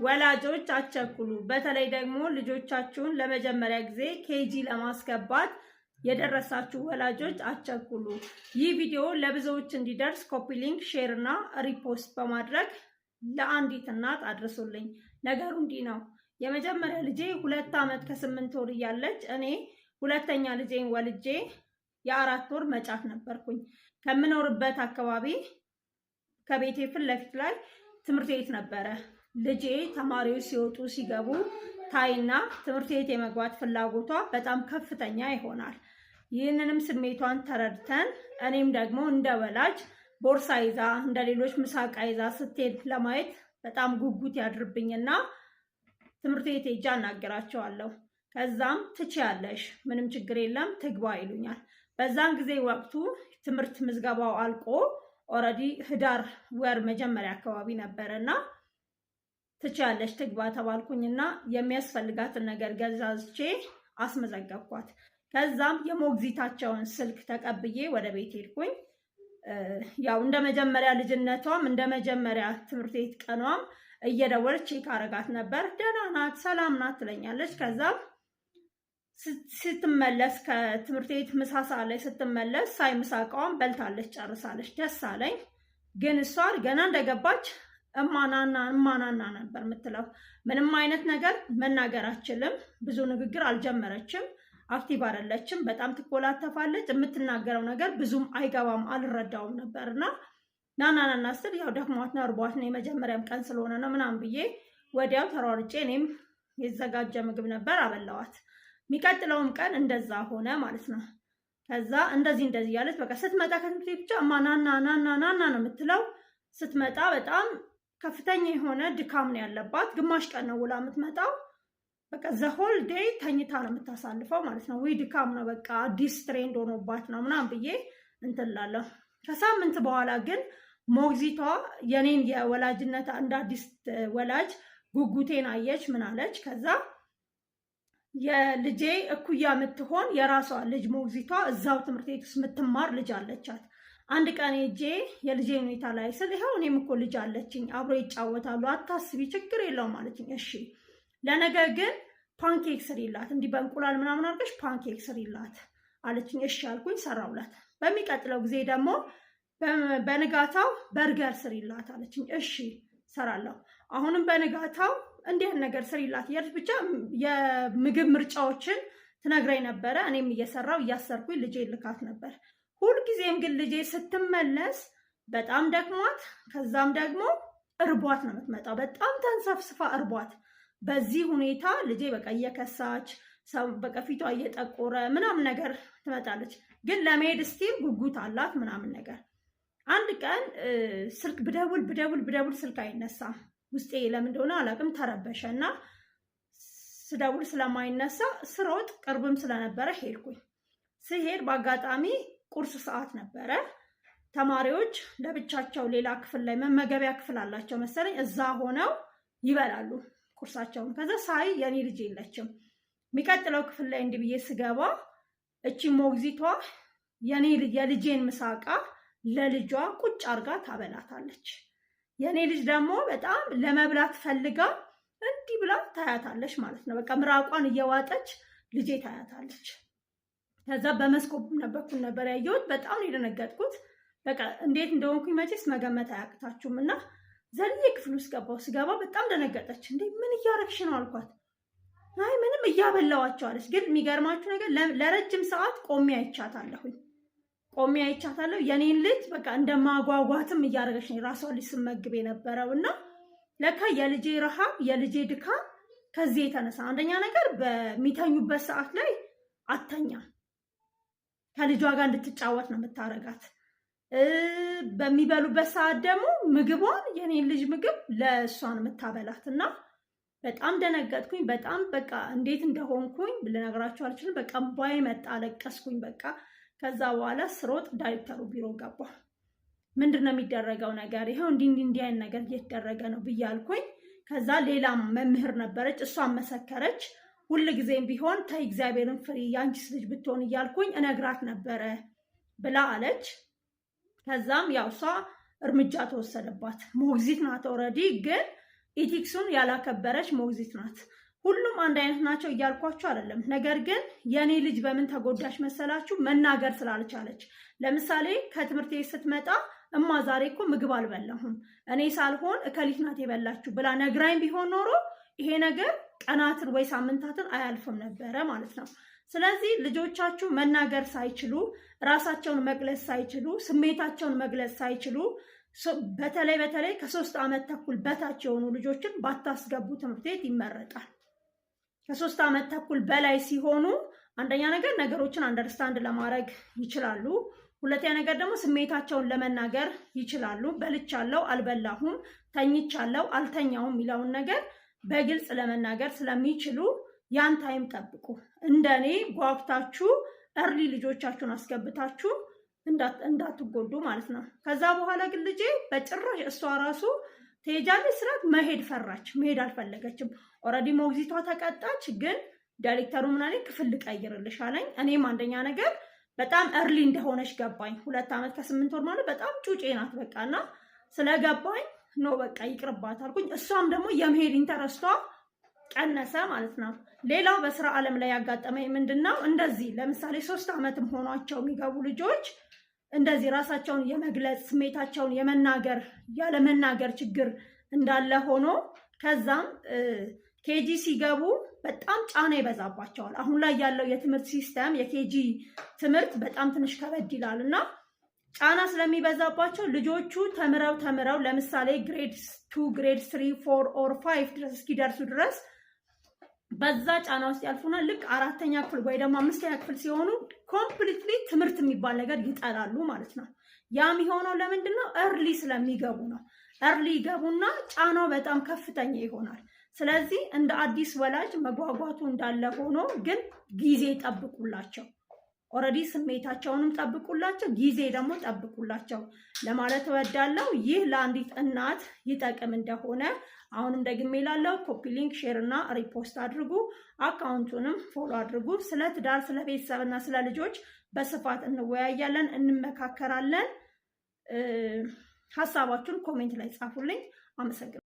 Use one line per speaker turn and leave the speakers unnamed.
ወላጆች አትቸኩሉ። በተለይ ደግሞ ልጆቻችሁን ለመጀመሪያ ጊዜ ኬጂ ለማስገባት የደረሳችሁ ወላጆች አትቸኩሉ። ይህ ቪዲዮ ለብዙዎች እንዲደርስ ኮፒ ሊንክ፣ ሼር እና ሪፖስት በማድረግ ለአንዲት እናት አድርሱልኝ። ነገሩ እንዲህ ነው። የመጀመሪያ ልጄ 2 ዓመት ከ8 ወር እያለች እኔ ሁለተኛ ልጄን ወልጄ የ4 ወር መጫት ነበርኩኝ። ከምኖርበት አካባቢ ከቤቴ ፊት ለፊት ላይ ትምህርት ቤት ነበረ። ልጄ ተማሪዎች ሲወጡ ሲገቡ ታይና ትምህርት ቤት የመግባት ፍላጎቷ በጣም ከፍተኛ ይሆናል። ይህንንም ስሜቷን ተረድተን እኔም ደግሞ እንደ ወላጅ ቦርሳ ይዛ እንደ ሌሎች ምሳቃ ይዛ ስትሄድ ለማየት በጣም ጉጉት ያድርብኝና ትምህርት ቤት ሄጄ አናግራቸዋለሁ። ከዛም ትችያለሽ፣ ምንም ችግር የለም ትግባ ይሉኛል። በዛን ጊዜ ወቅቱ ትምህርት ምዝገባው አልቆ ኦልሬዲ ህዳር ወር መጀመሪያ አካባቢ ነበረና ትችያለሽ ትግባ ተባልኩኝና የሚያስፈልጋትን ነገር ገዛዝቼ አስመዘገብኳት። ከዛም የሞግዚታቸውን ስልክ ተቀብዬ ወደ ቤት ሄድኩኝ። ያው እንደ መጀመሪያ ልጅነቷም እንደ መጀመሪያ ትምህርት ቤት ቀኗም እየደወለች ቼክ አረጋት ነበር። ደህና ናት፣ ሰላም ናት ትለኛለች። ከዛም ስትመለስ ከትምህርት ቤት ምሳ ሰዓት ላይ ስትመለስ ሳይ ምሳቃዋን በልታለች ጨርሳለች። ደስ አለኝ። ግን እሷ ገና እንደገባች እማናና ነበር የምትለው። ምንም አይነት ነገር መናገር አትችልም። ብዙ ንግግር አልጀመረችም። አክቲቭ አይደለችም። በጣም ትኮላተፋለች። የምትናገረው ነገር ብዙም አይገባም፣ አልረዳውም ነበርና ናናናና ስትል ያው ደክሟት ነው እርቧት ነው የመጀመሪያም ቀን ስለሆነ ነው ምናምን ብዬ ወዲያው ተሯርጬ እኔም የተዘጋጀ ምግብ ነበር አበላዋት። የሚቀጥለውም ቀን እንደዛ ሆነ ማለት ነው። ከዛ እንደዚህ ያለች በቃ ስትመጣ ከትምህርት ቤት ብቻ ናና ነው የምትለው። ስትመጣ በጣም ከፍተኛ የሆነ ድካም ነው ያለባት። ግማሽ ቀን ነው ውላ የምትመጣው። በቃ ዘሆል ዴይ ተኝታ ነው የምታሳልፈው ማለት ነው። ወይ ድካም ነው በቃ አዲስ ትሬንድ ሆኖባት ነው ምናምን ብዬ እንትላለሁ። ከሳምንት በኋላ ግን ሞግዚቷ የኔን የወላጅነት እንደ አዲስ ወላጅ ጉጉቴን አየች። ምን አለች? ከዛ የልጄ እኩያ የምትሆን የራሷ ልጅ ሞግዚቷ እዛው ትምህርት ቤት ውስጥ የምትማር ልጅ አለቻት። አንድ ቀን ሄጄ የልጄ ሁኔታ ላይ ስል ይኸው እኔም እኮ ልጅ አለችኝ፣ አብሮ ይጫወታሉ፣ አታስቢ፣ ችግር የለውም አለችኝ። እሺ ለነገ ግን ፓንኬክ ስሪላት፣ እንዲህ በእንቁላል ምናምን አድርገሽ ፓንኬክ ስሪላት አለችኝ። እሺ አልኩኝ፣ ሰራውላት። በሚቀጥለው ጊዜ ደግሞ በንጋታው በርገር ስሪላት አለችኝ። እሺ ሰራለሁ። አሁንም በንጋታው እንዲህ ነገር ስሪላት እያለች ብቻ የምግብ ምርጫዎችን ትነግረኝ ነበረ። እኔም እየሰራው እያሰርኩኝ ልጄ ልካት ነበር። ሁልጊዜም ግን ልጄ ስትመለስ በጣም ደክሟት ከዛም ደግሞ እርቧት ነው የምትመጣው። በጣም ተንሰፍስፋ እርቧት። በዚህ ሁኔታ ልጄ በቃ እየከሳች በቃ ፊቷ እየጠቆረ ምናምን ነገር ትመጣለች። ግን ለመሄድ ስቲል ጉጉት አላት ምናምን ነገር። አንድ ቀን ስልክ ብደውል ስልክ አይነሳም። ውስጤ ለምን እንደሆነ አላውቅም ተረበሸ እና ስደውል ስለማይነሳ ስሮጥ ቅርብም ስለነበረ ሄድኩኝ። ስሄድ በአጋጣሚ ቁርስ ሰዓት ነበረ። ተማሪዎች ለብቻቸው ሌላ ክፍል ላይ መመገቢያ ክፍል አላቸው መሰለኝ፣ እዛ ሆነው ይበላሉ ቁርሳቸውን። ከዛ ሳይ የኔ ልጅ የለችም። የሚቀጥለው ክፍል ላይ እንዲህ ብዬ ስገባ እቺ ሞግዚቷ የልጄን ምሳቃ ለልጇ ቁጭ አርጋ ታበላታለች። የኔ ልጅ ደግሞ በጣም ለመብላት ፈልጋ እንዲህ ብላ ታያታለች ማለት ነው። በቃ ምራቋን እየዋጠች ልጄ ታያታለች። ከዛ በመስኮብ ነበር ያየሁት። በጣም ነው የደነገጥኩት። በቃ እንዴት እንደሆንኩኝ መቼስ መገመት አያቅታችሁም። እና ዘልዬ ክፍል ውስጥ ስገባ በጣም ደነገጠች። እንዴ ምን እያረግሽ ነው አልኳት። አይ ምንም እያበላዋቸው አለች። ግን የሚገርማችሁ ነገር ለረጅም ሰዓት ቆሜ አይቻታለሁኝ። የኔን ልጅ በቃ እንደማጓጓትም እያደረገች ነው የራሷ ልጅ ስመግብ የነበረው። እና ለካ የልጄ ረሃብ የልጄ ድካም ከዚህ የተነሳ አንደኛ ነገር በሚተኙበት ሰዓት ላይ አተኛም። ከልጇ ጋር እንድትጫወት ነው የምታረጋት። በሚበሉበት ሰዓት ደግሞ ምግቧን የኔን ልጅ ምግብ ለእሷን የምታበላት። እና በጣም ደነገጥኩኝ። በጣም በቃ እንዴት እንደሆንኩኝ ልነግራችሁ አልችልም። በቃ ባይ መጣ፣ አለቀስኩኝ በቃ። ከዛ በኋላ ስሮጥ ዳይሬክተሩ ቢሮ ገባሁ። ምንድነው የሚደረገው ነገር? ይሄው እንዲህ አይነት ነገር እየተደረገ ነው ብያልኩኝ። ከዛ ሌላ መምህር ነበረች፣ እሷን መሰከረች። ሁልጊዜም ቢሆን ተይ እግዚአብሔርን ፍሪ ያንቺስ ልጅ ብትሆን እያልኩኝ እነግራት ነበረ ብላ አለች። ከዛም ያው እሷ እርምጃ ተወሰደባት። ሞግዚት ናት ኦልሬዲ፣ ግን ኢቲክሱን ያላከበረች ሞግዚት ናት። ሁሉም አንድ አይነት ናቸው እያልኳችሁ አይደለም። ነገር ግን የኔ ልጅ በምን ተጎዳች መሰላችሁ? መናገር ስላልቻለች። ለምሳሌ ከትምህርት ቤት ስትመጣ እማ ዛሬ እኮ ምግብ አልበላሁም እኔ ሳልሆን እከሊት ናት የበላችሁ ብላ ነግራኝ ቢሆን ኖሮ ይሄ ነገር ቀናትን ወይ ሳምንታትን አያልፍም ነበረ ማለት ነው። ስለዚህ ልጆቻችሁ መናገር ሳይችሉ፣ ራሳቸውን መግለጽ ሳይችሉ፣ ስሜታቸውን መግለጽ ሳይችሉ በተለይ ከ3 ዓመት ተኩል በታች የሆኑ ልጆችን ባታስገቡ ትምህርት ቤት ይመረጣል። ከ3 ዓመት ተኩል በላይ ሲሆኑ አንደኛ ነገር ነገሮችን አንደርስታንድ ለማድረግ ይችላሉ። ሁለተኛ ነገር ደግሞ ስሜታቸውን ለመናገር ይችላሉ። በልቻለሁ፣ አልበላሁም፣ ተኝቻለሁ፣ አልተኛውም የሚለውን ነገር በግልጽ ለመናገር ስለሚችሉ ያን ታይም ጠብቁ። እንደኔ ጓጉታችሁ እርሊ ልጆቻችሁን አስገብታችሁ እንዳትጎዱ ማለት ነው። ከዛ በኋላ ግን ልጄ በጭራሽ እሷ ራሱ ትሄጃለች ስራት መሄድ ፈራች፣ መሄድ አልፈለገችም። ኦልሬዲ ሞግዚቷ ተቀጣች። ግን ዳይሬክተሩ ምን አለኝ? ክፍል ልቀይርልሽ አለኝ። እኔም አንደኛ ነገር በጣም እርሊ እንደሆነች ገባኝ። 2 ዓመት ከ8 ወር ማለት በጣም ጩጬ ናት በቃና ስለገባኝ ነው በቃ ይቅርባት አልኩኝ። እሷም ደግሞ የመሄድ ኢንተረስቷ ቀነሰ ማለት ነው። ሌላው በስራ ዓለም ላይ ያጋጠመኝ ምንድነው? እንደዚህ ለምሳሌ 3 ዓመትም ሆኗቸው የሚገቡ ልጆች እንደዚህ ራሳቸውን የመግለጽ ስሜታቸውን የመናገር ያለመናገር ችግር እንዳለ ሆኖ ከዛም ኬጂ ሲገቡ በጣም ጫና ይበዛባቸዋል። አሁን ላይ ያለው የትምህርት ሲስተም የኬጂ ትምህርት በጣም ትንሽ ከበድ ይላል እና ጫና ስለሚበዛባቸው ልጆቹ ተምረው ለምሳሌ ግሬድ 2 ግሬድ 3 4 ኦር 5 ድረስ እስኪደርሱ ድረስ በዛ ጫና ውስጥ ያልፉና ልክ 4ኛ ክፍል ወይ ደግሞ 5ኛ ክፍል ሲሆኑ ኮምፕሊትሊ ትምህርት የሚባል ነገር ይጠላሉ ማለት ነው። ያ የሚሆነው ለምንድን ነው? እርሊ ስለሚገቡ ነው። እርሊ ይገቡና ጫናው በጣም ከፍተኛ ይሆናል። ስለዚህ እንደ አዲስ ወላጅ መጓጓቱ እንዳለ ሆኖ ግን ጊዜ ጠብቁላቸው። ኦልሬዲ ስሜታቸውንም ጠብቁላቸው፣ ጊዜ ደግሞ ጠብቁላቸው ለማለት እወዳለሁ። ይህ ለአንዲት እናት ይጠቅም እንደሆነ አሁንም ደግሜ እላለሁ። ኮፒ ሊንክ፣ ሼር እና ሪፖስት አድርጉ። አካውንቱንም ፎሎ አድርጉ። ስለ ትዳር፣ ስለ ቤተሰብና ስለ ልጆች በስፋት እንወያያለን፣ እንመካከራለን። ሀሳባችሁን ኮሜንት ላይ ጻፉልኝ። አመሰግናለሁ።